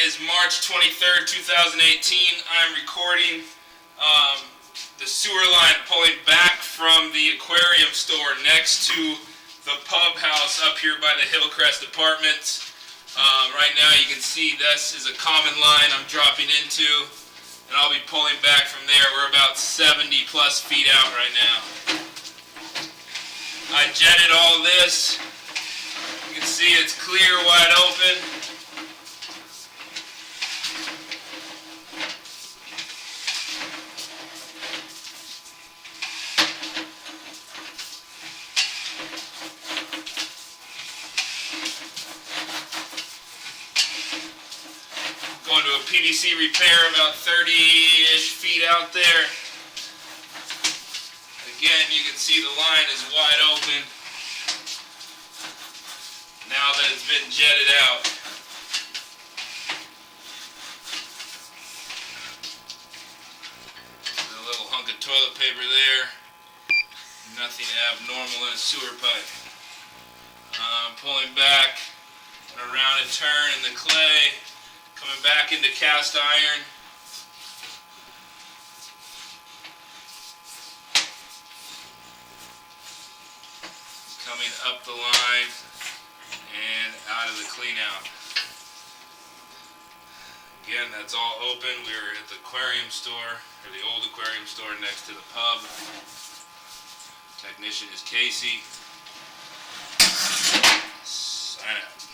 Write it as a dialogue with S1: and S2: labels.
S1: is March 23rd, 2018. I'm recording the sewer line pulling back from the aquarium store next to the pub house up here by the Hillcrest Apartments. Right now you can see this is a common line I'm dropping into, and I'll be pulling back from there. We're about 70 plus feet out right now. I jetted all this. You can see it's clear, wide open. Going to a PVC repair about 30-ish feet out there. Again, you can see the line is wide open now that it's been jetted out. There's a little hunk of toilet paper there. Nothing abnormal in a sewer pipe. Pulling back and around a turn in the clay. Coming back into cast iron. Coming up the line and out of the clean out. Again, that's all open. We were at the aquarium store, or the old aquarium store next to the pub. Technician is Casey. Sign out.